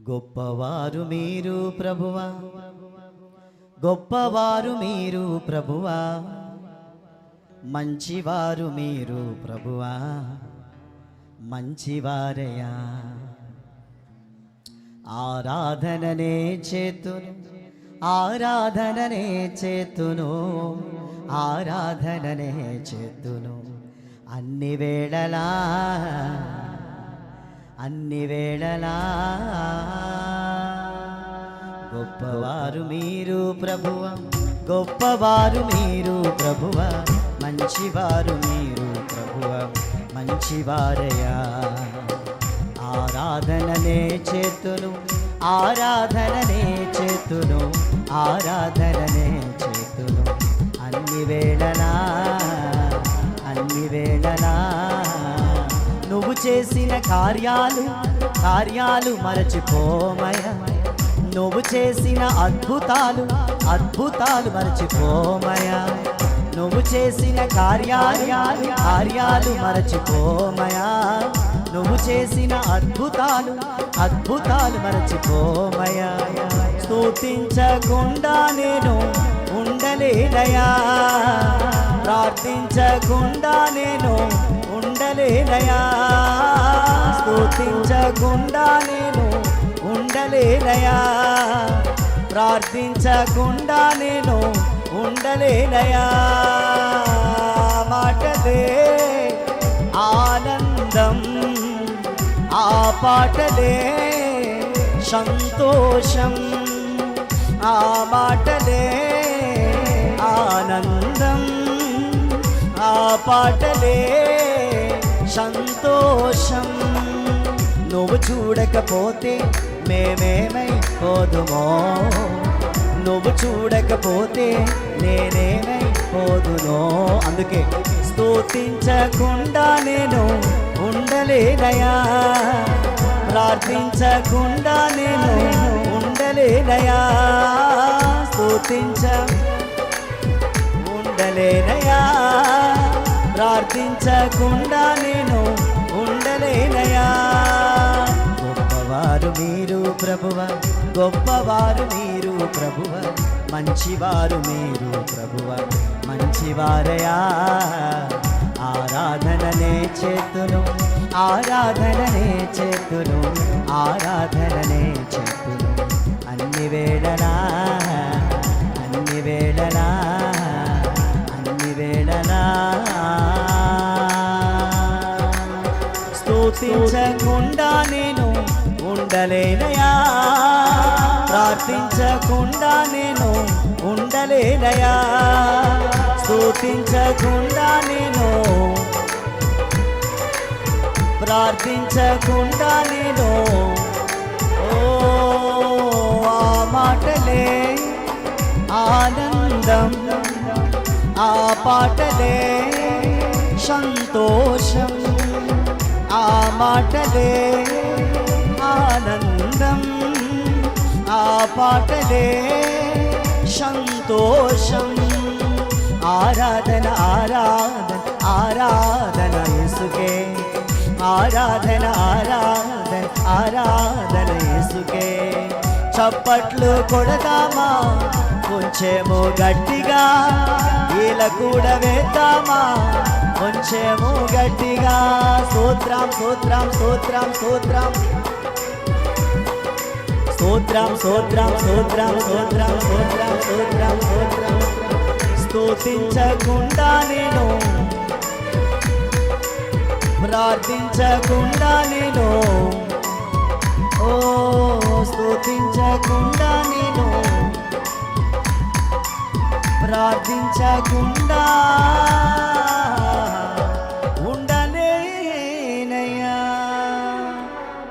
గొప్పవారు మీరు ప్రభువా, గొప్పవారు మీరు ప్రభువా, మంచివారు మీరు ప్రభువా, మంచివారయా. ఆరాధననే చేతును, ఆరాధననే చేతును, ఆరాధననే చేతును అన్ని వేళలా, అన్ని వేళలా. గొప్పవారు మీరు ప్రభువా, గొప్పవారు మీరు ప్రభువా, మంచివారు మీరు ప్రభువా, మంచివారయా. ఆరాధననే చేతును, ఆరాధననే చేతును, ఆరాధననే చేతును అన్ని వేళలా, అన్ని వేళలా. నువ్వు చేసిన కార్యాలు, కార్యాలు మరచిపోమయ్యా. నువ్వు చేసిన అద్భుతాలు, అద్భుతాలు మరచిపోమయ్యా. నువ్వు చేసిన కార్యాలు, కార్యాలు మరచిపోమయ్యా. నువ్వు చేసిన అద్భుతాలు, అద్భుతాలు మరచిపోమయ్యా. స్తుతించకుండా నేను ఉండలేనయా, ప్రార్థించకుండా నేను ఉండలేనయా, స్తుతించకుండా నేను ఉండలేనయా, ప్రార్థించకుండా నేను ఉండలేనయా. మాటలే ఆనందం, ఆ పాటలే సంతోషం, ఆ మాటలే ఆనందం, ఆ పాటలే సంతోషం. నువ్వు చూడకపోతే మేమేమైపోదుమో, నువ్వు చూడకపోతే నేనేమైపోదునో. అందుకే స్తుతించకుండా నేను ఉండలేనయా, ప్రార్థించకుండా నేను ఉండలేనయా, ఉండలేనయా, ప్రార్థించకుండా నేను ఉండలేనయా. గొప్పవారు మీరు ప్రభువా, గొప్పవారు మీరు ప్రభువా, మంచివారు మీరు ప్రభువా, మంచివారయా. ఆరాధననే చేతును, ఆరాధననే చేతును, ఆరాధననే చేతును అన్ని వేళలా, అన్ని వేళలా, అన్ని వేళలా. స్తుతించకుండా నేను ఉండలేనయా, ప్రార్థించకుండా నేను ఉండలేనయా, స్తుతించకుండా నేను, ప్రార్థించకుండా నేను. ఓ ఆ మాటలే ఆనందం, ఆ పాటలే సంతోషం, ఆ మాటలే ఆనందం, ఆ పాటలే సంతోషం. ఆరాధన ఆరాధన ఆరాధన యేసుకే, ఆరాధన ఆరాధన ఆరాధన యేసుకే. చప్పట్లు కొడదామా కొంచెము గట్టిగా, ఈల కూడా వేద్దామా కొంచెము గట్టిగా. స్తోత్రం స్తోత్రం స్తోత్రం స్తోత్రం స్తోత్రం స్తోత్రం స్తోత్రం స్తోత్రం స్తోత్రం స్తోత్రం స్తోత్రం. స్తుతించకుండా నేను, ప్రార్థించకుండా నేను, ఓ స్తుతించకుండా నేను, ప్రార్థించకుండా ఉండలేనయ్యా.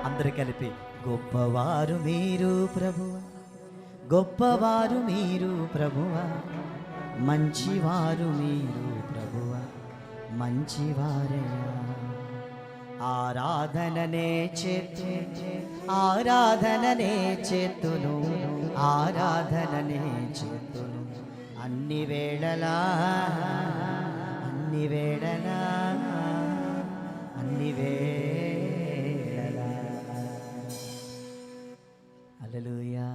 అందరూ కలిపి గొప్పవారు మీరు ప్రభువా, గొప్పవారు మీరు ప్రభువా, మంచివారు మీరు ప్రభువా, మంచివారయ్యా. ఆరాధననే చేతు, ఆరాధననే చేతును, ఆరాధననే చేతును అన్ని వేళలా, అన్ని వేళలా, అన్ని వేళలా. హల్లెలూయా.